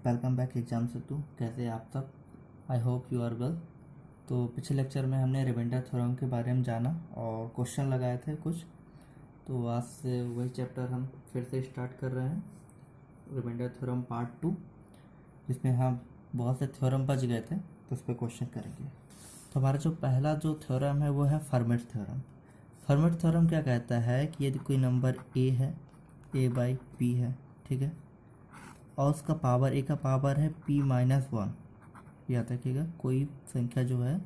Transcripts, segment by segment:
Welcome back exam सेतु। कैसे हैं आप सब? I hope you are well. तो पिछले लेक्चर में हमने रिमाइंडर थ्योरम के बारे में जाना और क्वेश्चन लगाए थे कुछ। तो आज से वही चैप्टर हम फिर से स्टार्ट कर रहे हैं, रिमाइंडर थ्योरम पार्ट 2, जिसमें हम बहुत से थ्योरम बच गए थे तो उस पर क्वेश्चन करेंगे। तो हमारा जो पहला जो थ्योरम है वो है फर्मेट थ्योरम। फर्मेट थ्योरम क्या कहता है कि यदि कोई नंबर ए है, ए बाई पी है, ठीक है, और उसका पावर ए का पावर है p माइनस 1। याद रखिएगा, कोई संख्या जो है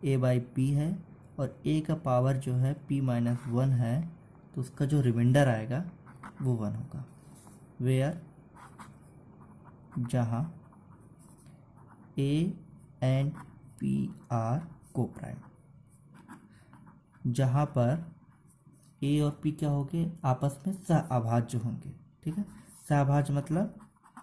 a बाई पी है और a का पावर जो है p माइनस 1 है, तो उसका जो रिमाइंडर आएगा वो 1 होगा। वेयर जहाँ a एंड p आर को प्राइम, जहाँ पर a और p क्या होंगे, आपस में सहअभाज्य होंगे। ठीक है, सहअभाज्य मतलब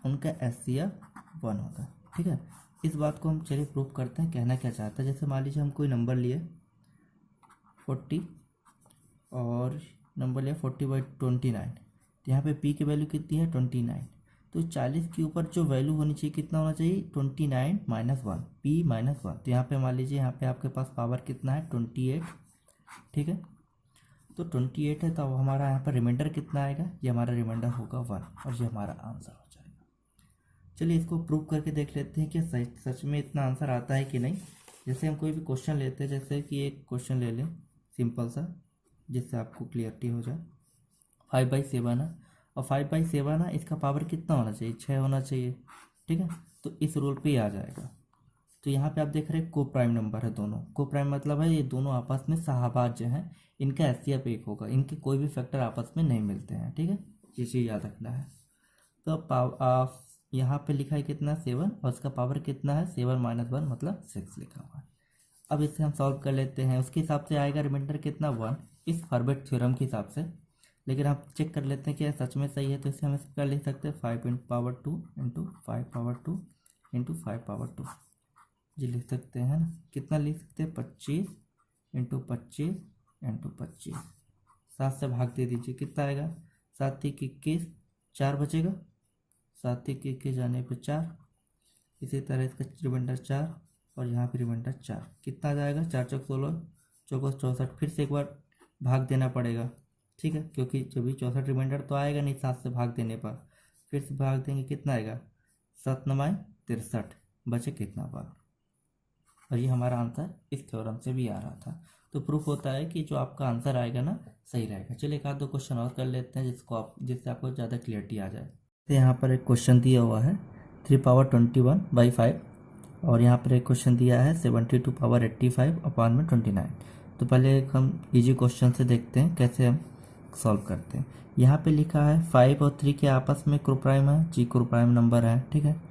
उनका एचसीएफ 1 होगा। ठीक है, इस बात को हम चलिए प्रूव करते हैं। कहना क्या चाहता है, जैसे मान लीजिए हम कोई नंबर लिए 40 और नंबर लिया 40/29, तो यहाँ पे p की वैल्यू कितनी है 29। तो 40 के ऊपर जो वैल्यू होनी चाहिए कितना होना चाहिए 29 माइनस 1, p माइनस 1। तो यहाँ पे मान लीजिए यहाँ पे आपके पास पावर कितना है 28। ठीक है, तो 28 है, तो अब हमारा यहाँ पर रिमाइंडर कितना आएगा, ये हमारा रिमाइंडर होगा 1 और ये हमारा आंसर हो जाएगा। चलिए इसको प्रूव करके देख लेते हैं कि सच में इतना आंसर आता है कि नहीं। जैसे हम कोई भी क्वेश्चन लेते हैं, जैसे कि एक क्वेश्चन ले लें सिंपल सा, जिससे आपको क्लियरिटी हो जाए। 5/7 है और 5/7 है, इसका पावर कितना होना चाहिए 6 होना चाहिए। ठीक है, तो इस रूल पे ही आ जाएगा। तो यहाँ पे आप देख रहे हैं को प्राइम नंबर है, दोनों को प्राइम मतलब है ये दोनों आपस में सहअभाज्य हैं, इनका एचसीएफ 1 होगा, इनके कोई भी फैक्टर आपस में नहीं मिलते हैं। ठीक है, ये चीज़ याद रखना है। तो यहाँ पे लिखा है कितना 7 और इसका पावर कितना है 7 माइनस 1 मतलब 6 लिखा हुआ है। अब इसे हम सॉल्व कर लेते हैं, उसके हिसाब से आएगा रिमाइंडर कितना 1 इस फर्मेट थ्योरम के हिसाब से। लेकिन आप चेक कर लेते हैं कि सच में सही है, तो इसे हम इस पर लिख सकते हैं 5 इंटू 5 पावर 2 इंटू 5 पावर 2 जी लिख सकते हैं ना। कितना लिख सकते हैं 25 इंटू 25 इंटू 25। 7 से भाग दे दीजिए, कितना आएगा 7 × 21, 4 बचेगा। 7 × 21 जाने पे 4। इसी तरह इसका रिमाइंडर 4 और यहाँ पे रिमाइंडर 4, कितना आ जाएगा 4 × 16, 4 × 64। फिर से एक बार भाग देना पड़ेगा। ठीक है, क्योंकि जब भी 64 रिमाइंडर तो आएगा नहीं 7 से भाग देने पर। फिर से भाग देंगे, कितना आएगा 7 × 9 = 63, बचे कितना भाग। और ये हमारा आंसर इस थ्योरम से भी आ रहा था। तो प्रूफ होता है कि जो आपका आंसर आएगा ना सही रहेगा। चलिए एक आध दो क्वेश्चन और कर लेते हैं जिससे आपको ज़्यादा क्लियरिटी आ जाए। तो यहाँ पर एक क्वेश्चन दिया हुआ है 3^21/5 और यहाँ पर एक क्वेश्चन दिया है 72^85/29। तो पहले हम इजी क्वेश्चन से देखते हैं कैसे हम सॉल्व करते हैं। यहाँ पे लिखा है 5 और 3 के आपस में क्रोप्राइम है, जी क्रोप्राइम नंबर है। ठीक है,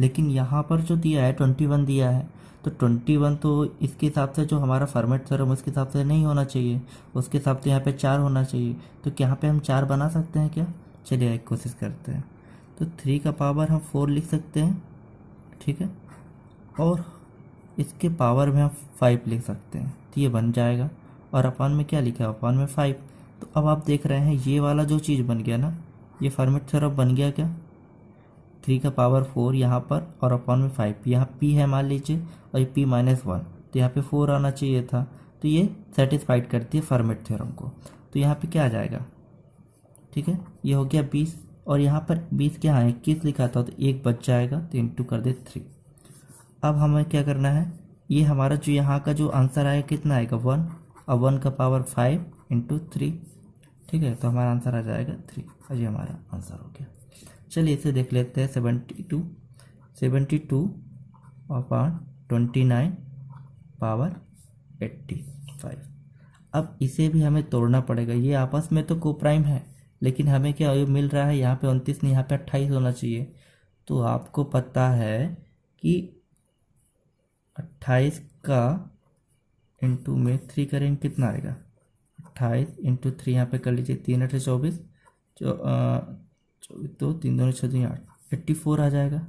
लेकिन यहाँ पर जो दिया है 21 दिया है, तो 21 तो इसके हिसाब से जो हमारा फॉर्मेट थ्योरम उसके हिसाब से नहीं होना चाहिए, उसके हिसाब से यहाँ पे 4 होना चाहिए। तो यहाँ पे हम 4 बना सकते हैं क्या? चलिए एक कोशिश करते हैं। तो 3 का पावर हम 4 लिख सकते हैं। ठीक है, और इसके पावर में हम 5 लिख सकते हैं, तो ये बन जाएगा। और अपान में क्या लिखा है, अपान में 5। तो अब आप देख रहे हैं ये वाला जो चीज़ बन गया ना, ये फॉर्मेट थ्योरम बन गया क्या, 3 का पावर 4 यहाँ पर और अपॉन में 5। यहाँ p है मान लीजिए और ये p माइनस 1, तो यहाँ पे 4 आना चाहिए था। तो ये सेटिस्फाइड करती है फॉर्मेट थ्योरम को। तो यहाँ पे क्या आ जाएगा, ठीक है, ये हो गया 20 और यहाँ पर 20 क्या है 21 लिखा था, तो 1 बच जाएगा, तो इंटू कर दे 3। अब हमें क्या करना है, ये हमारा जो यहाँ का जो आंसर आएगा कितना आएगा 1 और 1 का पावर 5 इंटू 3। ठीक है, तो हमारा आंसर आ जाएगा 3 और ये हमारा आंसर हो गया। चलिए इसे देख लेते हैं 72/29 पावर 85। अब इसे भी हमें तोड़ना पड़ेगा, ये आपस में तो कोप्राइम है, लेकिन हमें क्या मिल रहा है यहाँ पे 29 नहीं, यहाँ पे 28 होना चाहिए। तो आपको पता है कि 28 का इंटू में 3 करेंगे कितना आएगा, 28 इंटू 3 यहाँ पे कर लीजिए, 3 × 8 = 24, तो 3 दूनी 6 दूनी 8, 84 आ जाएगा।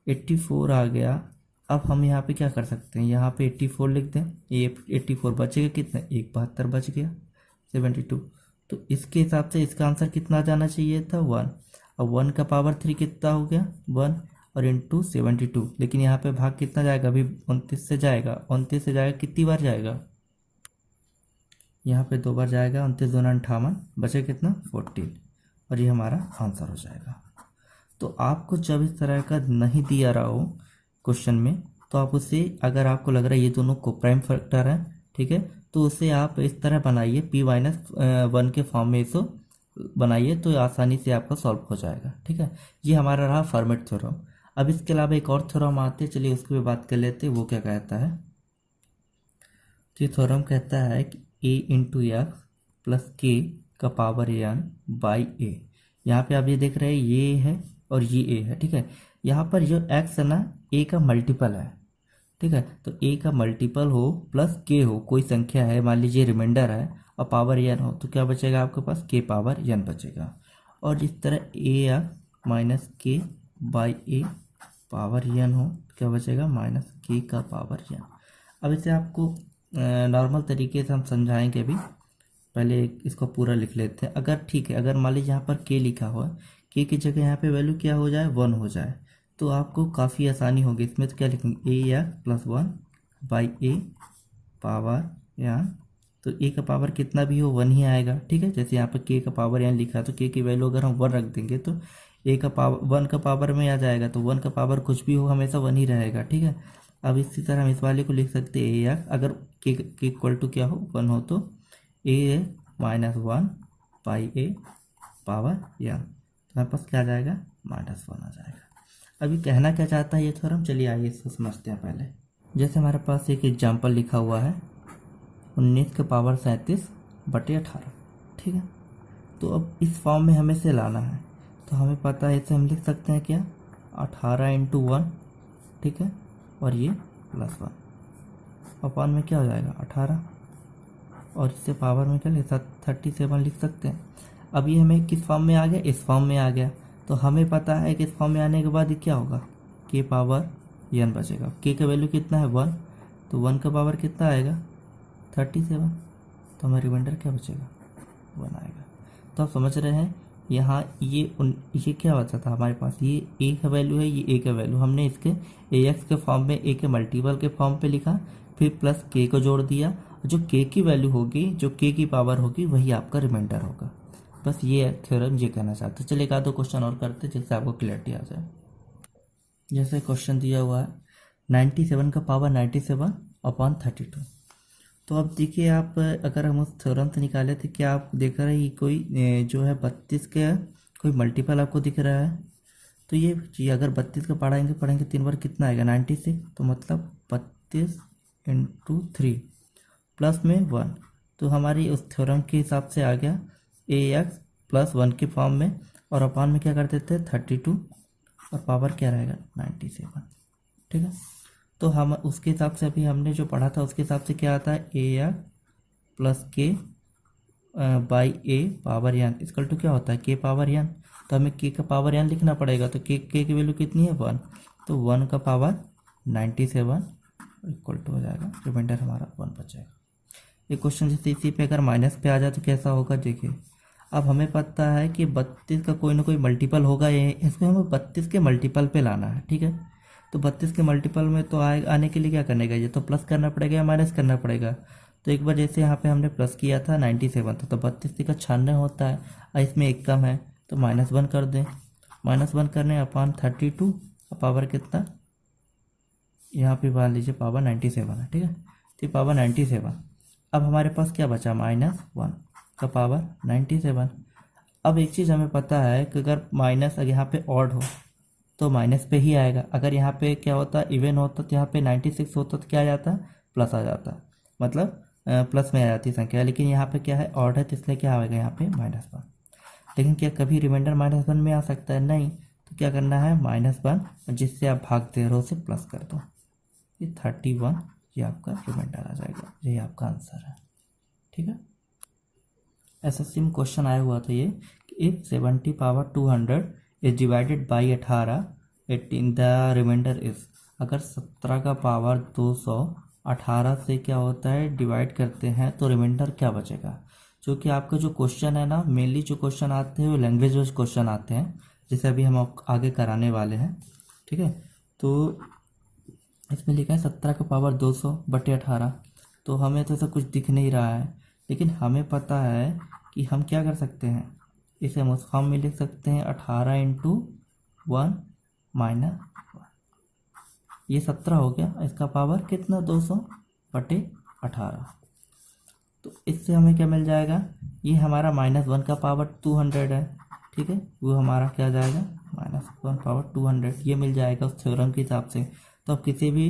84 आ गया। अब हम यहाँ पे क्या कर सकते हैं, यहाँ पे 84 लिख दें, ये 84 बचेगा कितना, 172 बच गया 72। तो इसके हिसाब से इसका आंसर कितना जाना चाहिए था 1, और 1 का पावर 3 कितना हो गया 1, और इंटू 72, लेकिन यहाँ पे भाग कितना जाएगा, अभी 29 से जाएगा, 29 से जाएगा, कितनी बार जाएगा, यहाँ पे 2 बार जाएगा, 29 दूना 58, बचे कितना 14, और ये हमारा आंसर हो जाएगा। तो आपको जब इस तरह का नहीं दिया रहा हो क्वेश्चन में, तो आप उसे, अगर आपको लग रहा है ये दोनों को प्राइम फैक्टर है, ठीक है, तो उसे आप इस तरह बनाइए, p-1 के फॉर्म में इसे बनाइए, तो आसानी से आपका सॉल्व हो जाएगा। ठीक है, ये हमारा रहा फॉर्मेट थ्योरम। अब इसके अलावा एक और थ्योरम आते, चलिए उसकी भी बात कर लेते हैं। वो क्या कहता है, तो ये थ्योरम कहता है कि a इंटू एक्स प्लस के का पावर n बाई ए। यहाँ पे आप ये देख रहे हैं ये है और ये a है। ठीक है, यहाँ पर जो x है ना, a का मल्टीपल है। ठीक है, तो a का मल्टीपल हो प्लस k हो, कोई संख्या है, मान लीजिए रिमाइंडर है, और पावर n हो, तो क्या बचेगा आपके पास, k पावर n बचेगा। और इस तरह a माइनस के बाई ए पावर n हो, तो क्या बचेगा, माइनस k का पावर n। अब इसे आपको नॉर्मल तरीके से हम समझाएंगे। अभी पहले इसको पूरा लिख लेते हैं। अगर ठीक है, अगर मान लीजिए यहाँ पर k लिखा हुआ है, k की जगह यहाँ पे वैल्यू क्या हो जाए, 1 हो जाए, तो आपको काफ़ी आसानी होगी इसमें। तो क्या लिखेंगे, A x plus 1 by A power n, तो a का पावर कितना भी हो 1 ही आएगा। ठीक है, जैसे यहाँ पर k का पावर n लिखा है, तो k की वैल्यू अगर हम 1 रख देंगे तो a का पावर 1 का पावर में आ जाएगा, तो 1 का पावर कुछ भी हो हमेशा 1 ही रहेगा। ठीक है, अब इसी तरह हम इस वाले को लिख सकते हैं ए एक्स, अगर k इक्वल टू क्या हो, 1 हो, तो a minus 1 by A power n, तो हमारे पास क्या आ जाएगा, -1 आ जाएगा। अभी कहना क्या चाहता है ये थ्योरम, चलिए आइए इसको समझते हैं। पहले जैसे हमारे पास एक एग्जाम्पल लिखा हुआ है 19 के पावर 37 बटे 18। ठीक है, तो अब इस फॉर्म में हमें से लाना है, तो हमें पता है, इसे हम लिख सकते हैं क्या, 18 इंटू 1, ठीक है, और ये +1 अपॉन में क्या हो जाएगा 18, और इससे पावर में क्या 37 लिख सकते हैं। अब ये हमें किस फॉर्म में आ गया, इस फॉर्म में आ गया, तो हमें पता है कि इस फॉर्म में आने के बाद ये क्या होगा, k पावर n बचेगा। k का वैल्यू कितना है 1, तो 1 का पावर कितना आएगा 37, तो हमारा रिमाइंडर क्या बचेगा 1 आएगा। तो आप समझ रहे हैं, यहाँ ये क्या बचा था हमारे पास, ये a का वैल्यू है, ये a का वैल्यू हमने इसके ax के फॉर्म में a के मल्टीपल के फॉर्म पे लिखा, फिर प्लस k को जोड़ दिया, जो k की वैल्यू होगी, जो k की पावर होगी, वही आपका रिमाइंडर होगा। बस ये थ्योरम ये कहना चाहते हैं। चलिए एक आध दो क्वेश्चन और करते हैं जिससे आपको क्लियरिटी आ जाए। जैसे क्वेश्चन दिया हुआ है 97 का पावर 97 अपॉन 32। तो अब देखिए, आप अगर हम उस थ्योरम से निकाले तो क्या आप देख रहे हैं कोई जो है 32 का कोई मल्टीपल आपको दिख रहा है, तो ये अगर 32 का पढ़ेंगे 3 बार कितना आएगा 96, तो मतलब 32 इंटू 3 प्लस में 1, तो हमारी उस थ्योरम के हिसाब से आ गया ए एक्स प्लस 1 के फॉर्म में, और अपॉन में क्या कर देते हैं 32, और पावर क्या रहेगा 97। ठीक है, तो हम उसके हिसाब से अभी हमने जो पढ़ा था उसके हिसाब से क्या आता है, ए एक्स प्लस के by A power n equal to क्या होता है k पावर n, तो हमें k का पावर n लिखना पड़ेगा, तो k की वैल्यू कितनी है 1, तो 1 का पावर 97 इक्वल टू हो जाएगा, रिमाइंडर हमारा 1 बचेगा। ये क्वेश्चन जैसे इसी पे अगर माइनस पे आ जाए तो कैसा होगा, देखिए अब हमें पता है कि 32 का कोई ना कोई मल्टीपल होगा, ये इसको हमें 32 के मल्टीपल पे लाना है। ठीक है, तो 32 के मल्टीपल में तो आने के लिए क्या करने का, ये तो प्लस करना पड़ेगा या माइनस करना पड़ेगा। तो एक बार जैसे यहाँ पे हमने प्लस किया था 97 था, तो 32 का 96 होता है, और इसमें एक कम है, तो -1 कर दें, -1 करने अपॉन 32, पावर कितना, यहाँ पे मान लीजिए पावर 97 है। ठीक है, तो पावर 97, अब हमारे पास क्या बचा -1 का पावर 97। अब एक चीज़ हमें पता है कि अगर माइनस अगर यहाँ पे ऑड हो तो माइनस पे ही आएगा, अगर यहाँ पे क्या होता इवन होता तो यहाँ पे 96 होता तो क्या आ जाता, प्लस आ जाता, मतलब प्लस में आ जाती संख्या, लेकिन यहाँ पे क्या है ऑड है, तो इसलिए क्या आएगा यहाँ पे -1। लेकिन क्या कभी रिमाइंडर -1 में आ सकता है, नहीं, तो क्या करना है -1, जिससे आप भाग दे रहे हो उसे प्लस कर दो, ये 31, ये आपका रिमाइंडर आ जाएगा, यही आपका आंसर है। ठीक है, एसएससी में क्वेश्चन आया हुआ था ये, if 70 power 200 is divided by 18 18 the remainder is, अगर 17 का पावर 200 18 से क्या होता है डिवाइड करते हैं तो रिमाइंडर क्या बचेगा। जो कि आपका जो क्वेश्चन है ना, मेनली जो क्वेश्चन आते हैं वो लैंग्वेज वाइज क्वेश्चन आते हैं, जैसे अभी हम आगे कराने वाले हैं। ठीक है। तो इसमें लिखा है 17 का पावर 200 बटे 18। तो हमें तो ऐसा कुछ दिख नहीं रहा है, लेकिन हमें पता है कि हम क्या कर सकते हैं, इसे हम उस फॉर्म में लिख सकते हैं 18 इंटू 1 माइनस 1। ये 17 हो गया, इसका पावर कितना 200 बटे 18। तो इससे हमें क्या मिल जाएगा, ये हमारा -1 का पावर 200 है, ठीक है, वो हमारा क्या आ जाएगा -1 पावर 200, ये मिल जाएगा उस थ्योरम के हिसाब से। तो अब किसी भी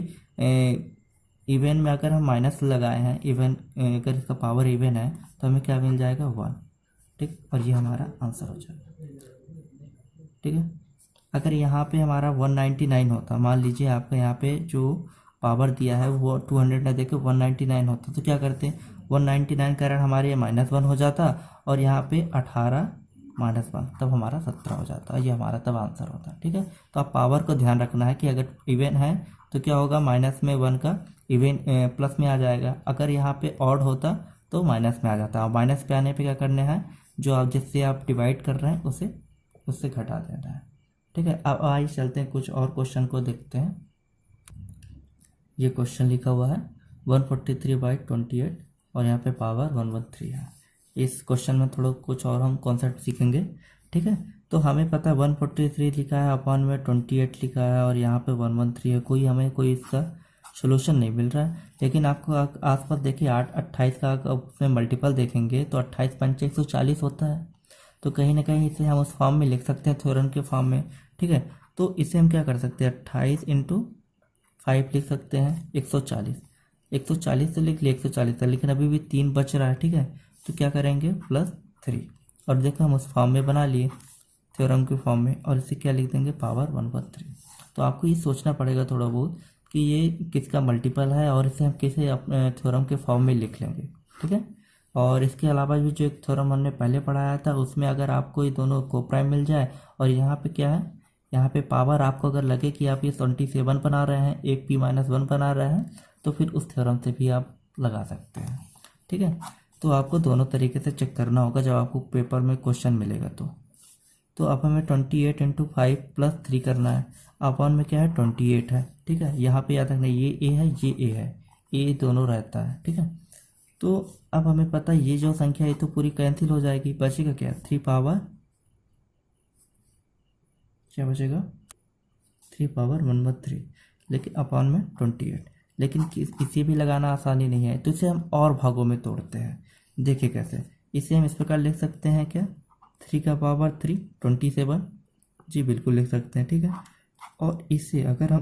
इवन में अगर हम माइनस लगाए हैं, इवन अगर इसका पावर इवन है तो हमें क्या मिल जाएगा 1, ठीक, और ये हमारा आंसर हो जाएगा, ठीक है। अगर यहाँ पे हमारा 199 होता, मान लीजिए आपका यहाँ पे जो पावर दिया है वो 200 ना देके 199 होता, तो क्या करते, 199 कारण हमारे -1 हो जाता, और यहाँ पे 18 -1, तब हमारा 17 हो जाता, ये हमारा तब आंसर होता, ठीक है। तो आप पावर को ध्यान रखना है कि अगर इवन है तो क्या होगा, माइनस में 1 का इवन प्लस में आ जाएगा, अगर यहाँ पे ऑड होता तो माइनस में आ जाता, और माइनस पे आने पे क्या करना है, जो आप जिससे आप डिवाइड कर रहे हैं उसे उससे घटा देना है, ठीक है। अब आइए चलते हैं कुछ और क्वेश्चन को देखते हैं। ये क्वेश्चन लिखा हुआ है 143/28 और यहाँ पे पावर 113 है। इस क्वेश्चन में थोड़ा कुछ और हम कॉन्सेप्ट सीखेंगे, ठीक है। तो हमें पता है 143 लिखा है, अपॉन में 28 लिखा है, और यहाँ पे 113 है, हमें कोई इसका सोल्यूशन नहीं मिल रहा है। लेकिन आपको आसपास देखिए 28 का उसमें मल्टीपल देखेंगे तो 28 पंचे 140 होता है, तो कहीं ना कहीं इसे हम उस फॉर्म में लिख सकते हैं, थ्योरम के फॉर्म में, ठीक है। तो इसे हम क्या कर सकते हैं, 28 इंटू 5 लिख सकते हैं 140 तो लिख लिया 140 था, लेकिन अभी भी 3 बच रहा है, ठीक है। तो क्या करेंगे +3, और देखो हम उस फॉर्म में बना लिए थ्योरम के फॉर्म में, और इसे क्या लिख देंगे पावर 1/3। तो आपको ये सोचना पड़ेगा थोड़ा बहुत कि ये किसका मल्टीपल है, और इसे हम किसे अपने थ्योरम के फॉर्म में लिख लेंगे, ठीक है। और इसके अलावा भी जो एक थ्योरम हमने पहले पढ़ाया था, उसमें अगर आपको ये दोनों कोप्राइम मिल जाए, और यहाँ पे क्या है, यहाँ पे पावर आपको अगर लगे कि आप ये 27 बना रहे हैं, एक p-1 बना रहे हैं, तो फिर उस थ्योरम से भी आप लगा सकते हैं, ठीक है। तो आपको दोनों तरीके से चेक करना होगा जब आपको पेपर में क्वेश्चन मिलेगा। तो अब हमें 28 इंटू 5 + 3 करना है, अपॉन में क्या है 28 है, ठीक है। यहाँ पे याद रखना ये ए है, ये ए है, ए दोनों रहता है, ठीक है। तो अब हमें पता है ये जो संख्या है तो पूरी कैंसिल हो जाएगी, बचेगा क्या 3 पावर, क्या बचेगा 3 पावर 1/3, लेकिन अपॉन में 28। लेकिन इसे भी लगाना आसानी नहीं है, तो इसे हम और भागों में तोड़ते हैं। देखिए कैसे, इसे हम इस प्रकार लिख सकते हैं क्या, 3 का पावर 3 27, जी बिल्कुल लिख सकते हैं, ठीक है। और इसे अगर हम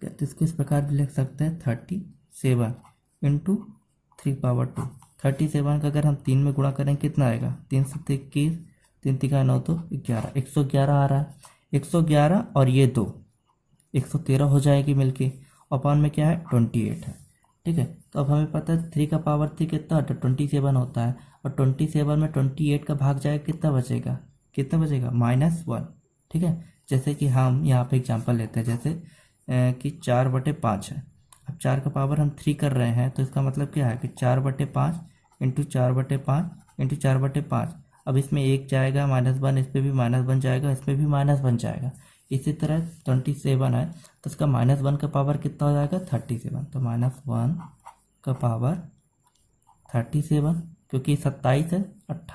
कहते इसको इस प्रकार भी लिख सकते हैं 37 इंटू 3 पावर 2। 37 का अगर हम 3 में गुणा करें कितना आएगा, 3 से 21, 3 3 9 तो 11, 111 आ रहा है, 111 और ये 2 113 हो जाएगी मिलके, अपॉन में क्या है 28 है, ठीक है। तो अब हमें पता है 3 का पावर 3 कितना होता है 27 होता है, और 27 में 28 का भाग जाएगा कितना बचेगा -1, ठीक है। जैसे कि हम यहाँ पे एग्जांपल लेते हैं, जैसे कि 4/5 है। अब 4 का पावर हम 3 कर रहे हैं, तो इसका मतलब क्या है कि 4/5 इंटू 4/5 इंटू 4/5। अब इसमें 1 जाएगा -1, इस पर भी -1 जाएगा, इसमें भी -1 जाएगा। इसी तरह 27 है, तो इसका -1 का पावर कितना हो जाएगा 37, तो -1 का पावर 37, क्योंकि 27 है,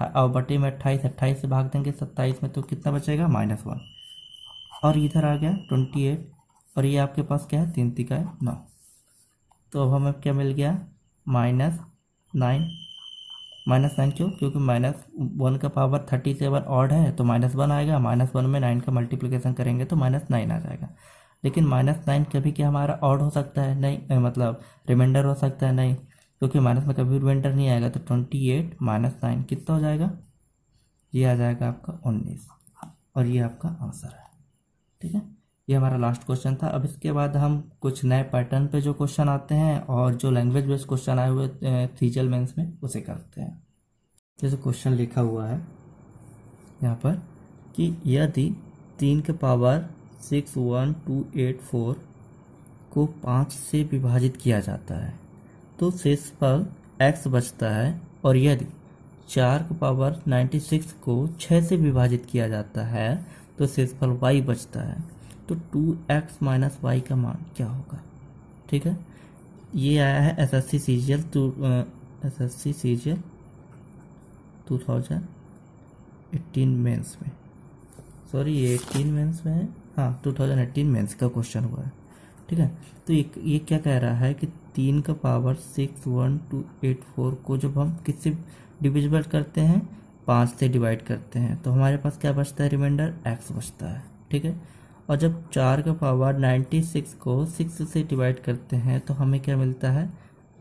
और बटे में 28 से भाग देंगे 27 में, तो कितना बचेगा -1, और इधर आ गया 28, और ये आपके पास क्या है 3 3 9। तो अब हमें क्या मिल गया -9 क्यों, क्योंकि -1 का पावर 37 ऑड है, तो -1 आएगा, -1 में 9 का मल्टीप्लिकेशन करेंगे तो -9 आ जाएगा। लेकिन -9 कभी क्या हमारा ऑड हो सकता है, नहीं मतलब रिमाइंडर हो सकता है, नहीं, क्योंकि माइनस में कभी रिमाइंडर नहीं आएगा। तो 28 - 9 कितना हो जाएगा, ये आ जाएगा आपका 19, और ये आपका आंसर है, ठीक है। ये हमारा लास्ट क्वेश्चन था। अब इसके बाद हम कुछ नए पैटर्न पे जो क्वेश्चन आते हैं, और जो लैंग्वेज बेस्ड क्वेश्चन आए हुए सीजीएल मेंस में, उसे करते हैं। जैसे क्वेश्चन लिखा हुआ है यहाँ पर कि यदि 3 के पावर 61284 को 5 से विभाजित किया जाता है तो शेषफल x बचता है, और यदि 4 के पावर 96 को 6 से विभाजित किया जाता है तो शेषफल y बचता है। तो 2x माइनस वाई का मान क्या होगा। ठीक है, ये आया है एसएससी सीजीएल 2018 मेंस में, सॉरी ये 18 मेंस में है, हाँ 2018 मेंस का क्वेश्चन हुआ है। ठीक है, तो ये क्या कह रहा है कि 3 का पावर 61284 को जब हम किससे डिविजिबल करते हैं, 5 से डिवाइड करते हैं, तो हमारे पास क्या बचता है, रिमाइंडर x बचता है। ठीक है, और जब 4 का पावर 96 को 6 से डिवाइड करते हैं तो हमें क्या मिलता है,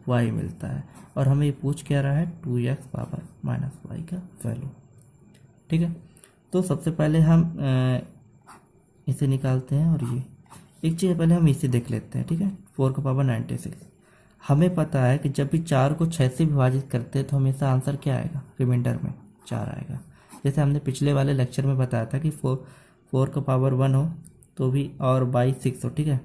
y मिलता है। और हमें ये पूछ क्या रहा है, 2x पावर माइनस वाई का वैल्यू। ठीक है, तो सबसे पहले हम इसे निकालते हैं, और ये एक चीज़ पहले हम इसे देख लेते हैं। ठीक है, 4 का पावर 96, हमें पता है कि जब भी 4 को 6 से विभाजित करते हैं तो हमेशा आंसर क्या आएगा, रिमाइंडर में 4 आएगा। जैसे हमने पिछले वाले लेक्चर में बताया था कि 4 का पावर 1 हो तो भी और बाई 6 हो, ठीक है,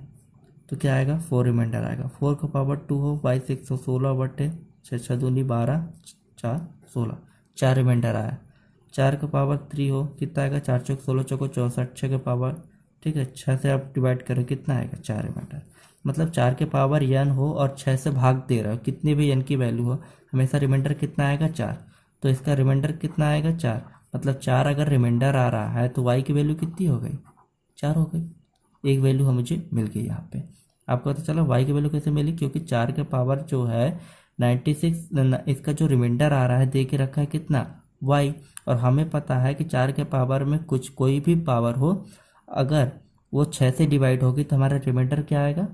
तो क्या आएगा, 4 रिमाइंडर आएगा। 4 का पावर 2 हो, बाई 6 हो, 16/6, 6 दूनी 12, 4 16, 4 रिमाइंडर आया। 4 का पावर 3 हो, कितना आएगा, 4 चौक 16 चौको 64, 6 का पावर, ठीक है, 6 से आप डिवाइड करें कितना आएगा, 4 रिमाइंडर। मतलब 4 के पावर n हो और 6 से भाग दे रहा हो, कितनी भी n की वैल्यू हो, हमेशा रिमाइंडर कितना आएगा, 4। तो इसका रिमाइंडर कितना आएगा, 4। मतलब 4 अगर रिमाइंडर आ रहा है तो y की वैल्यू कितनी हो गई, 4 हो गई। एक वैल्यू हम मुझे मिल गई यहाँ पे। आपको पता चला y की वैल्यू कैसे मिली, क्योंकि 4 के पावर जो है 96, इसका जो रिमाइंडर आ रहा है दे के रखा है कितना, y, और हमें पता है कि 4 के पावर में कोई भी पावर हो, अगर वो 6 से डिवाइड होगी तो हमारा रिमाइंडर क्या आएगा,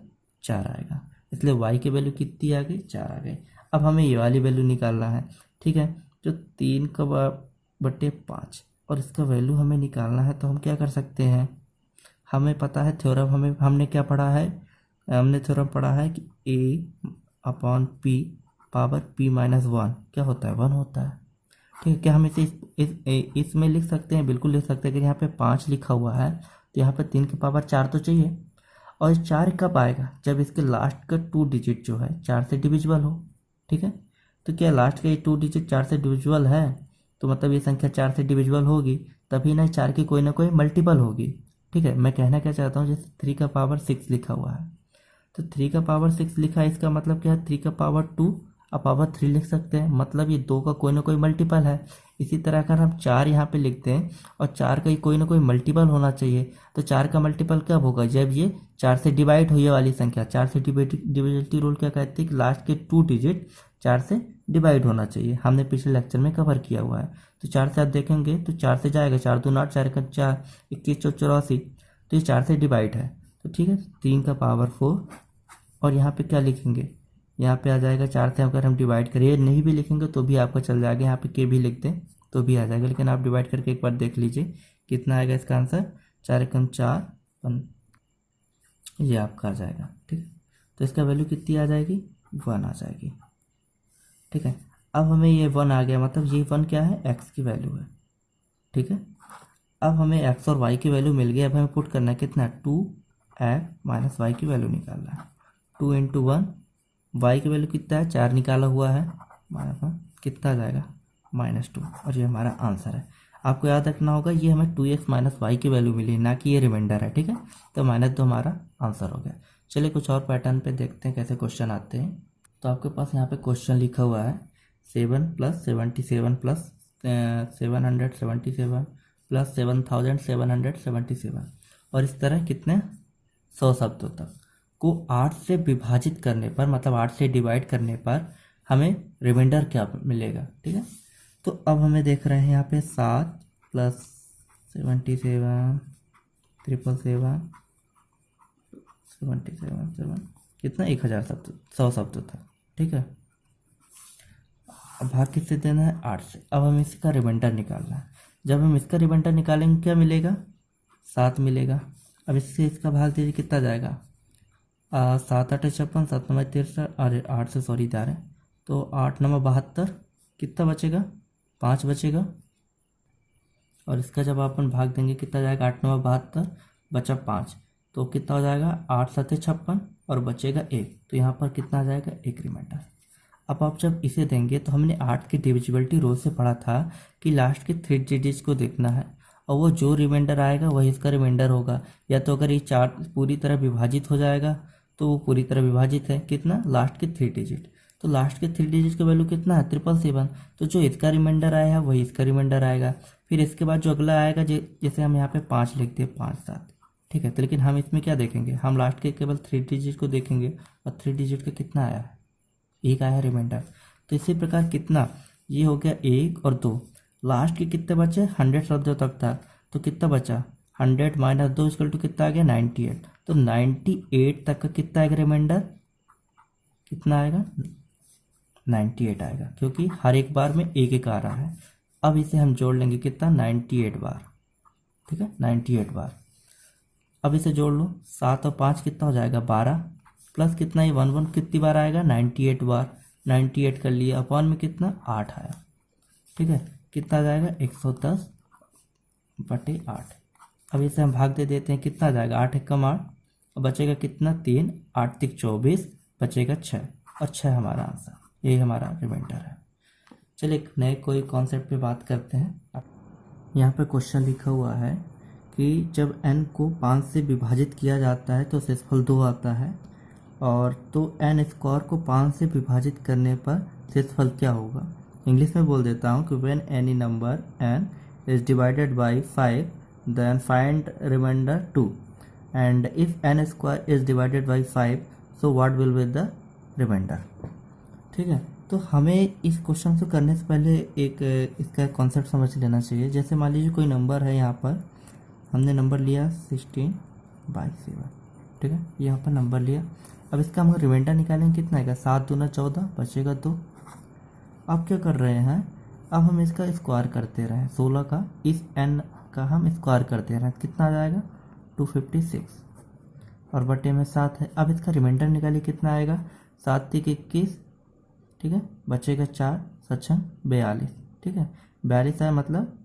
4 आएगा। इसलिए y की वैल्यू कितनी आ गई, 4 आ गई। अब हमें ये वाली वैल्यू निकालना है। ठीक है, जो 3 का बटे 5 और इसका वैल्यू हमें निकालना है, तो हम क्या कर सकते हैं, हमें पता है थ्योरम, हमने क्या पढ़ा है, हमने थ्योरम पढ़ा है कि a/p पावर p माइनस 1 क्या होता है, 1 होता है। ठीक है, क्या हम इसे इसमें लिख सकते हैं, बिल्कुल लिख सकते हैं। कि यहाँ पे 5 लिखा हुआ है तो यहाँ पे 3 के पावर 4 तो चाहिए, और 4 कब आएगा, जब इसके लास्ट का 2 डिजिट जो है 4 से डिविजिबल हो। ठीक है, तो क्या लास्ट का ये 2 डिजिट 4 से डिविजिबल है, तो मतलब ये संख्या 4 से डिविजिबल होगी तभी ना 4 की कोई ना कोई मल्टीपल होगी। ठीक है, मैं कहना क्या चाहता हूँ, जैसे 3 का पावर 6 लिखा हुआ है, तो 3 का पावर 6 लिखा है, इसका मतलब क्या है, 3 का पावर 2 और पावर 3 लिख सकते हैं, मतलब ये 2 का कोई ना कोई मल्टीपल है। इसी तरह अगर हम 4 यहाँ पे लिखते हैं और 4 का कोई ना कोई मल्टीपल होना चाहिए, तो 4 का मल्टीपल कब होगा, जब ये 4 से डिवाइड हुई वाली संख्या। 4 से डिविजिबिलिटी रूल क्या कहते हैं कि लास्ट के 2 डिजिट 4 से डिवाइड होना चाहिए, हमने पिछले लेक्चर में कवर किया हुआ है। तो 4 से आप देखेंगे तो 4 से जाएगा, 4 दूना 8, 4 का 4, 21 चौक 84, तो ये 4 से डिवाइड है। तो ठीक है, 3 का पावर 4, और यहाँ पे क्या लिखेंगे, यहाँ पे आ जाएगा 4 से अगर हम डिवाइड करिए, नहीं भी लिखेंगे तो भी आपका चल जाएगा, यहाँ पे के भी लिख दें तो भी आ जाएगा, लेकिन आप डिवाइड करके एक बार देख लीजिए कितना आएगा इसका आंसर, 4 एकम 4, ये आपका आ जाएगा। ठीक है, तो इसका वैल्यू कितनी आ जाएगी, 1 आ जाएगी। ठीक है, अब हमें ये 1 आ गया, मतलब ये 1 क्या है, x की वैल्यू है। ठीक है, अब हमें x और y की वैल्यू मिल गई। अब हमें पुट करना है कितना, 2x माइनस वाई की वैल्यू निकालना है। 2 इंटू 1, y की वैल्यू कितना है, 4 निकाला हुआ है, कितना आ जाएगा, -2, और ये हमारा आंसर है। आपको याद रखना होगा ये हमें 2x माइनस वाई की वैल्यू मिली, ना कि ये रिमाइंडर है। ठीक है, तो -2 हमारा आंसर हो गया। चलिए कुछ और पैटर्न पे देखते हैं कैसे क्वेश्चन आते हैं। तो आपके पास यहाँ पे क्वेश्चन लिखा हुआ है 7 + 77 + 777 + 7777, और इस तरह कितने 100 शब्दों तक को 8 से विभाजित करने पर, मतलब 8 से डिवाइड करने पर हमें रिमाइंडर क्या मिलेगा। ठीक है, तो अब हमें देख रहे हैं यहाँ पे 7 + 77 777 777 कितना, 1000 शब्द, 100 शब्दों तक। ठीक है, अब भाग किससे देना है, 8 से। अब हमें इसका रिमाइंडर निकालना है। जब हम इसका रिमाइंडर निकालेंगे क्या मिलेगा, 7 मिलेगा। अब इससे इसका भाग दीजिए, कितना जाएगा, 7 8 56, 7 9 63, अरे 8 से सॉरी जा रहे हैं, तो 8 9 72, कितना बचेगा, 5 बचेगा। और इसका जब अपन भाग देंगे कितना जाएगा, 8 9 72 बचा 5, तो कितना हो जाएगा, 8 7 56 और बचेगा 1, तो यहाँ पर कितना आ जाएगा, 1 रिमाइंडर। अब आप जब इसे देंगे तो हमने 8 की डिविजिबिलिटी रूल से पढ़ा था कि लास्ट के 3 डिजिट्स को देखना है, और वो जो रिमाइंडर आएगा वही इसका रिमाइंडर होगा। या तो अगर ये 4 पूरी तरह विभाजित हो जाएगा तो वो पूरी तरह विभाजित है कितना, लास्ट के 3 डिजिट। तो लास्ट के 3 डिजिट का वैल्यू कितना है, 777। तो जो इसका रिमाइंडर आया है वही इसका रिमाइंडर आएगा। फिर इसके बाद जो अगला आएगा, जैसे हम यहाँ पे 5 लिखते हैं, 5 7, ठीक है। तो लेकिन हम इसमें क्या देखेंगे, हम लास्ट के केवल 3 डिजिट को देखेंगे, और 3 डिजिट का कितना आया है, 1 आया है रिमाइंडर। तो इसी प्रकार कितना, ये हो गया 1 और 2, लास्ट के कितने बचे, 100 शब्दों तक था, तो कितना बचा, 100 माइनस 2 इक्वल टू कितना आ गया, 98। तो 98 तक का कितना आएगा रिमाइंडर, कितना आएगा, 98 आएगा, क्योंकि हर एक बार में एक एक आ रहा है। अब इसे हम जोड़ लेंगे कितना, 98 बार, ठीक है, 98 बार। अब इसे जोड़ लो, 7 और 5 कितना हो जाएगा, 12, प्लस कितना, ही 1 1 कितनी बार आएगा, 98 बार। 98 कर लिए, अपॉन में कितना, 8 आया, ठीक है। कितना आ जाएगा, 110/8। अब इसे हम भाग दे देते हैं, कितना आ जाएगा, 8 एकम 8, और बचेगा कितना, 3, 8 तिक 24, बचेगा 6, और 6 हमारा आंसर, यही हमारा रिमाइंडर है। चलिए एक नए कोई कॉन्सेप्ट पे बात करते हैं। यहाँ पे क्वेश्चन लिखा हुआ है कि जब n को 5 से विभाजित किया जाता है तो शेषफल 2 आता है, और तो n स्क्वायर को 5 से विभाजित करने पर शेषफल क्या होगा। इंग्लिश में बोल देता हूँ कि when any number n is divided by 5 then find remainder 2, and if n square is divided by 5 so what will be the remainder. ठीक है, तो हमें इस क्वेश्चन को करने से पहले एक इसका कॉन्सेप्ट समझ लेना चाहिए। जैसे मान लीजिए कोई नंबर है, यहाँ पर हमने नंबर लिया 16/7, ठीक है, यहाँ पर नंबर लिया। अब इसका हम रिमाइंडर निकालेंगे, कितना आएगा, 7 दूना 14, बचेगा 2। अब क्या कर रहे हैं, अब हम इसका स्क्वायर करते रहें, 16 का इस n का हम स्क्वायर करते रहें, कितना आ जाएगा, 256, और बटे में 7 है। अब इसका रिमाइंडर निकालिए, कितना आएगा, 7 तिक 21, ठीक है, बचेगा 4, 7 42, ठीक है, 42 है, मतलब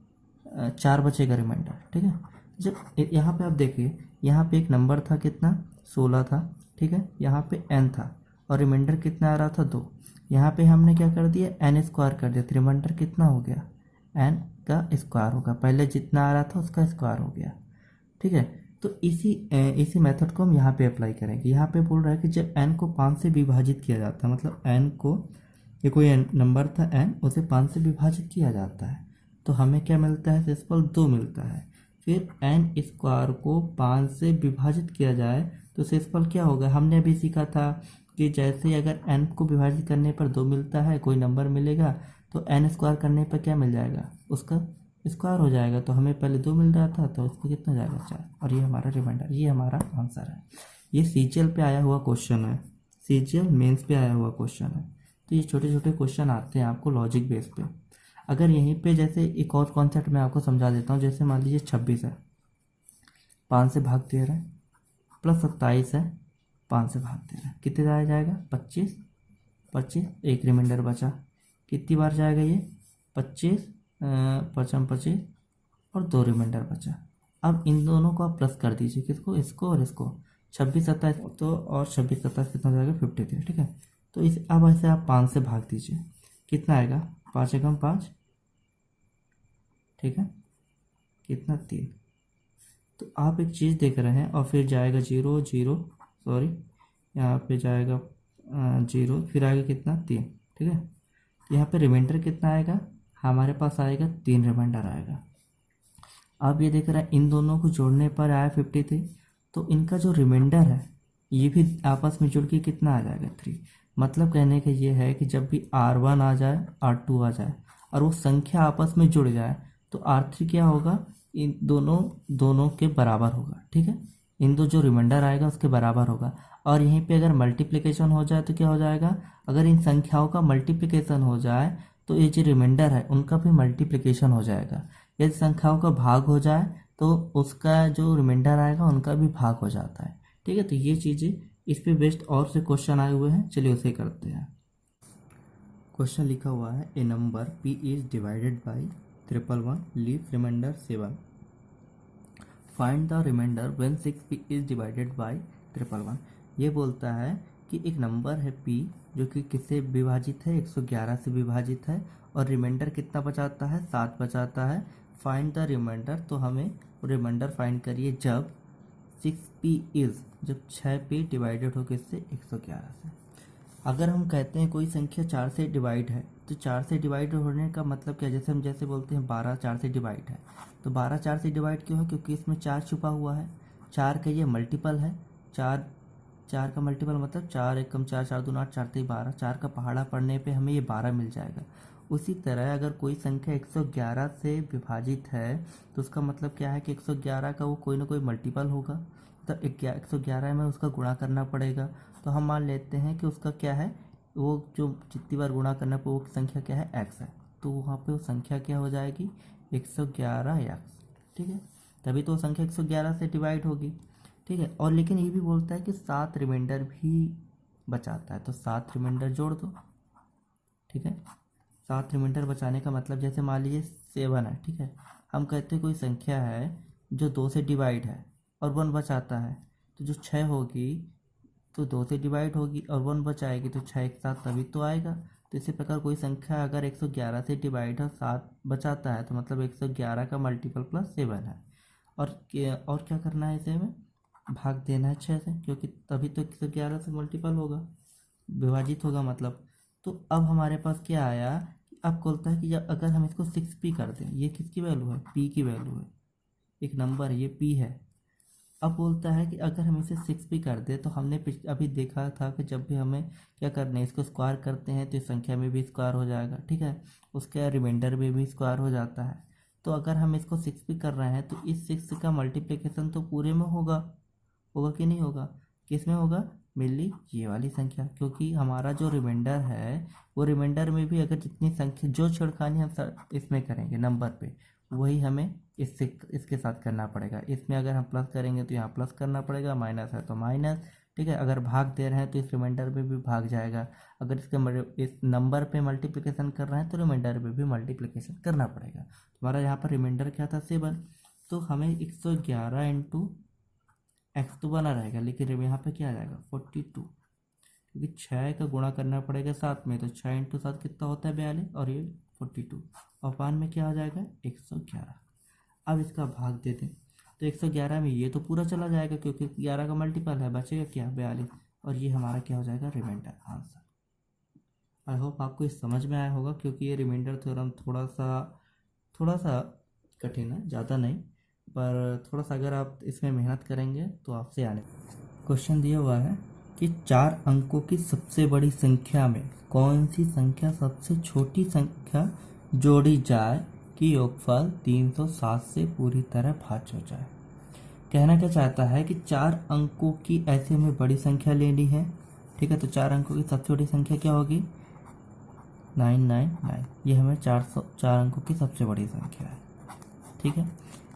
4 बचेगा रिमाइंडर, ठीक है। जब यहाँ पे आप देखिए, यहाँ पे एक नंबर था, कितना, 16 था, ठीक है, यहाँ पे n था, और रिमाइंडर कितना आ रहा था, 2। यहाँ पे हमने क्या कर दिया, n स्क्वायर कर दिया, तो रिमाइंडर कितना हो गया, n का स्क्वायर होगा, पहले जितना आ रहा था उसका स्क्वायर हो गया, ठीक है। तो इसी मेथड को हम यहाँ पे अप्लाई करेंगे। यहाँ पे बोल रहा है कि जब n को 5 से विभाजित किया जाता है, मतलब n को, ये कोई नंबर था n, उसे 5 से विभाजित किया जाता है, तो हमें क्या मिलता है, शेषफल 2 मिलता है। फिर n स्क्वायर को 5 से विभाजित किया जाए तो शेषफल क्या होगा, हमने अभी सीखा था कि जैसे अगर n को विभाजित करने पर 2 मिलता है, कोई नंबर मिलेगा, तो n स्क्वायर करने पर क्या मिल जाएगा, उसका स्क्वायर हो जाएगा। तो हमें पहले 2 मिल रहा था, तो उसको कितना जाएगा, 4, और ये हमारा रिमाइंडर, ये हमारा आंसर है। ये सीजीएल पे आया हुआ क्वेश्चन है, सीजीएल मेंस पे आया हुआ क्वेश्चन है। तो ये छोटे छोटे क्वेश्चन आते हैं आपको लॉजिक बेस पे। अगर यहीं पे जैसे एक और कॉन्सेप्ट मैं आपको समझा देता हूँ, जैसे मान लीजिए 26 है, 5 से भाग 13 है, प्लस 27 है, 5 से भाग 13, कितने जाया जाएगा, 25, 25, एक रिमाइंडर बचा, कितनी बार जाएगा ये, 25, 25, और 2 रिमाइंडर बचा। अब इन दोनों को आप प्लस कर दीजिए, किसको, इसको और इसको, 26 27, तो और 26 27 कितना जाएगा, 53, ठीक है। तो इस अब ऐसे आप 5 से भाग दीजिए, कितना आएगा, 5 एकम 5, ठीक है, कितना, 3। तो आप एक चीज़ देख रहे हैं, और फिर जाएगा 0 0, सॉरी यहाँ पे जाएगा 0, फिर आएगा कितना, 3, ठीक है। यहाँ पे रिमाइंडर कितना आएगा, हमारे पास आएगा 3 रिमाइंडर आएगा। आप ये देख रहे हैं, इन दोनों को जोड़ने पर आया 53, तो इनका जो रिमाइंडर है ये भी आपस में जुड़ के कितना आ जाएगा, 3। मतलब कहने का ये है कि जब भी R1 आ जाए, R2 आ जाए, और वो संख्या आपस में जुड़ जाए, तो R3 क्या होगा, इन दोनों के बराबर होगा, ठीक है। इन दो जो रिमाइंडर आएगा उसके बराबर होगा। और यहीं पे अगर मल्टीप्लिकेशन हो जाए तो क्या हो जाएगा, अगर इन संख्याओं का मल्टीप्लिकेशन हो जाए तो ये जो रिमाइंडर है उनका भी मल्टीप्लिकेशन हो जाएगा। यदि संख्याओं का भाग हो जाए तो उसका जो रिमाइंडर आएगा उनका भी भाग हो जाता है, ठीक है। तो ये चीज़ें इस पे बेस्ड और से क्वेश्चन आए हुए हैं, चलिए उसे करते हैं। क्वेश्चन लिखा हुआ है, a number p is divided by 111 leave remainder 7, find the remainder when 6p is divided by 111। ये बोलता है कि एक नंबर है p जो कि किससे विभाजित है, 111 से विभाजित है, और रिमाइंडर कितना बचाता है, 7 बचाता है। फाइंड द रिमाइंडर, तो हमें रिमाइंडर फाइंड करिए जब 6p इज़, जब 6p डिवाइडेड हो किससे, 111 से। अगर हम कहते हैं कोई संख्या 4 से डिवाइड है, तो 4 से डिवाइड होने का मतलब क्या, जैसे हम जैसे बोलते हैं 12 4 से डिवाइड है, तो 12 4 से डिवाइड क्यों है, क्योंकि इसमें 4 छुपा हुआ है, 4 का ये मल्टीपल है, 4 का मल्टीपल मतलब 4 एकम 4, 4 दूना 8, 4 3 12, 4 का पहाड़ा पढ़ने पे हमें ये 12 मिल जाएगा। उसी तरह अगर कोई संख्या 111 से विभाजित है, तो उसका मतलब क्या है कि 111 का वो कोई ना कोई मल्टीपल होगा, तो 111 में उसका गुणा करना पड़ेगा। तो हम मान लेते हैं कि उसका क्या है, वो जो जितनी बार गुणा करना पे वो संख्या क्या है, x है, तो वहाँ पे वो संख्या क्या हो जाएगी, 111x, ठीक है। तभी तो वो संख्या 111 से डिवाइड होगी, ठीक है। और लेकिन ये भी बोलता है कि 7 रिमाइंडर भी बचाता है, तो 7 रिमाइंडर जोड़ दो, ठीक है। 7 रिमाइंडर बचाने का मतलब जैसे मान लीजिए 7 है, ठीक है। हम कहते हैं कोई संख्या है जो 2 से डिवाइड है और 1 बचाता है, तो जो 6 होगी तो 2 से डिवाइड होगी और 1 बचाएगी, तो 6 एक साथ तभी तो आएगा। तो इसी प्रकार कोई संख्या अगर 111 से डिवाइड और 7 बचाता है, तो मतलब 111 का मल्टीपल प्लस 7 है। और क्या करना है, इसे हमें भाग देना है 6 से, क्योंकि तभी तो 111 से मल्टीपल होगा, विभाजित होगा मतलब। तो अब हमारे पास क्या आया, अब बोलता है कि जब अगर हम इसको 6p कर दें, ये किसकी वैल्यू है, p की वैल्यू है, एक नंबर है ये p है। अब बोलता है कि अगर हम इसे 6p कर दें, तो हमने अभी देखा था कि जब भी हमें क्या करना है, इसको स्क्वायर करते हैं तो इस संख्या में भी स्क्वायर हो जाएगा, ठीक है, उसके रिमाइंडर में भी स्क्वायर हो जाता है। तो अगर हम इसको 6p कर रहे हैं, तो इस 6 का मल्टीप्लिकेशन तो पूरे में होगा कि नहीं होगा, किस में होगा, मेनली ये वाली संख्या, क्योंकि हमारा जो रिमाइंडर है वो रिमाइंडर में भी अगर जितनी संख्या जो छेड़खानी हम इसमें करेंगे नंबर पे, वही हमें इसके साथ करना पड़ेगा। इसमें अगर हम प्लस करेंगे तो यहाँ प्लस करना पड़ेगा, माइनस है तो माइनस, ठीक है। अगर भाग दे रहे हैं तो इस रिमाइंडर में भी भाग जाएगा, अगर इस नंबर पे मल्टीप्लिकेशन कर रहे हैं तो रिमाइंडर में भी मल्टीप्लिकेशन करना पड़ेगा। हमारा यहाँ पर रिमाइंडर क्या था, 7, तो हमें 111 इंटू एक्स तो बना रहेगा, लेकिन यहाँ पे क्या आ जाएगा 42, क्योंकि 6 का गुणा करना पड़ेगा 7 में, तो 6 इंटू 7 कितना होता है 42, और ये 42, और पान में क्या आ जाएगा 111। अब इसका भाग दे दें तो 111 में ये तो पूरा चला जाएगा, क्योंकि 11 का मल्टीपल है, बचेगा क्या 42, और ये हमारा क्या हो जाएगा रिमाइंडर आंसर। आई होप आपको इस समझ में आया होगा, क्योंकि ये रिमाइंडर थ्योरम थोड़ा सा कठिन है, ज़्यादा नहीं, पर थोड़ा सा अगर आप इसमें मेहनत करेंगे तो आपसे आने। क्वेश्चन दिया हुआ है कि 4 अंकों की सबसे बड़ी संख्या में कौन सी संख्या सबसे छोटी संख्या जोड़ी जाए कि योगफल 307 से पूरी तरह भाज्य हो जाए। कहना क्या चाहता है कि 4 अंकों की ऐसे हमें बड़ी संख्या लेनी है, ठीक है। तो 4 अंकों की सबसे बड़ी संख्या क्या होगी, 999, ये हमें 4 अंकों की सबसे बड़ी संख्या है, ठीक है।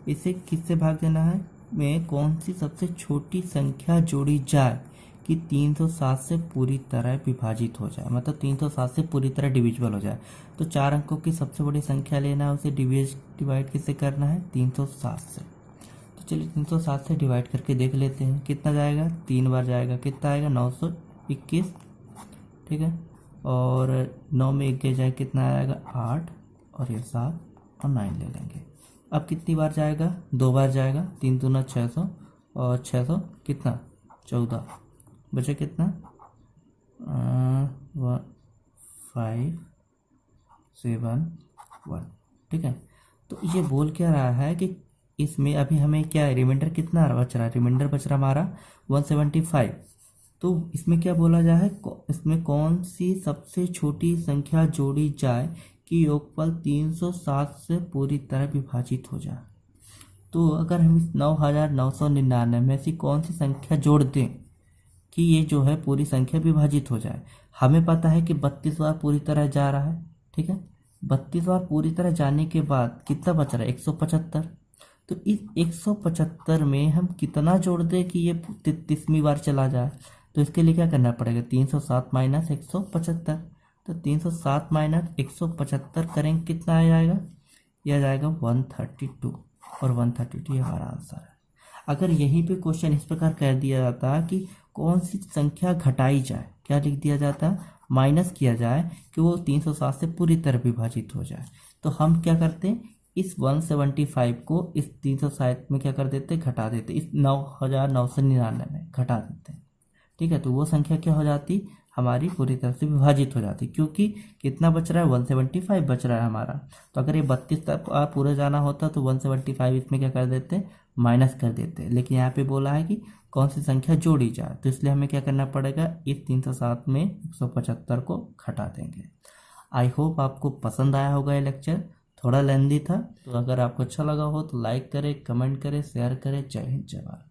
इसे किससे भाग देना है, में कौन सी सबसे छोटी संख्या जोड़ी जाए कि 307 से पूरी तरह विभाजित हो जाए, मतलब 307 से पूरी तरह डिविजिबल हो जाए। तो 4 अंकों की सबसे बड़ी संख्या लेना है, उसे डिवाइड किससे करना है, 307 से। तो चलिए 307 से डिवाइड करके देख लेते हैं कितना जाएगा, 3 बार जाएगा, कितना आएगा 921, ठीक है। और 9 में 1 जाए कितना आएगा 8, और ये 7 और 9 ले लेंगे। अब कितनी बार जाएगा, 2 बार जाएगा, 3 दूना 600, और 600 कितना 14, बचे कितना 5 7 1, ठीक है। तो ये बोल क्या रहा है कि इसमें अभी हमें क्या रिमाइंडर कितना बच रहा है, रिमाइंडर बच रहा हमारा 175। तो इसमें क्या बोला जाए, इसमें कौन सी सबसे छोटी संख्या जोड़ी जाए कि योगफल 307 से पूरी तरह विभाजित हो जाए। तो अगर हम इस 9999 में से कौन सी संख्या जोड़ दें कि ये जो है पूरी संख्या विभाजित हो जाए। हमें पता है कि 32 बार पूरी तरह जा रहा है, ठीक है। 32 बार पूरी तरह जाने के बाद कितना बच रहा है 175। तो इस 175 में हम कितना जोड़ दें कि ये 33वीं बार चला जाए। तो इसके लिए क्या करना पड़ेगा, 307 माइनस 175। तो 307 माइनस 175 करेंगे कितना आ जाएगा, यह जाएगा 132, और 132 ये हमारा आंसर है। अगर यहीं पे क्वेश्चन इस प्रकार कह दिया जाता कि कौन सी संख्या घटाई जाए, क्या लिख दिया जाता, माइनस किया जाए कि वो 307 से पूरी तरह विभाजित हो जाए, तो हम क्या करते हैं इस 175 को इस 360 में क्या कर देते, घटा देते, इस 9999 में घटा देते। ठीक है, तो वो संख्या क्या हो जाती, हमारी पूरी तरह से विभाजित हो जाती, क्योंकि कितना बच रहा है, 175 बच रहा है हमारा। तो अगर ये 32 तक पूरा जाना होता तो 175 इसमें क्या कर देते, माइनस कर देते। लेकिन यहाँ पे बोला है कि कौन सी संख्या जोड़ी जाए, तो इसलिए हमें क्या करना पड़ेगा, इस 307 में 175 को घटा देंगे। आई होप आपको पसंद आया होगा ये लेक्चर, थोड़ा लेंदी था। तो अगर आपको अच्छा लगा हो तो लाइक करें, कमेंट करें, शेयर करें। जय हिंद, जय भारत।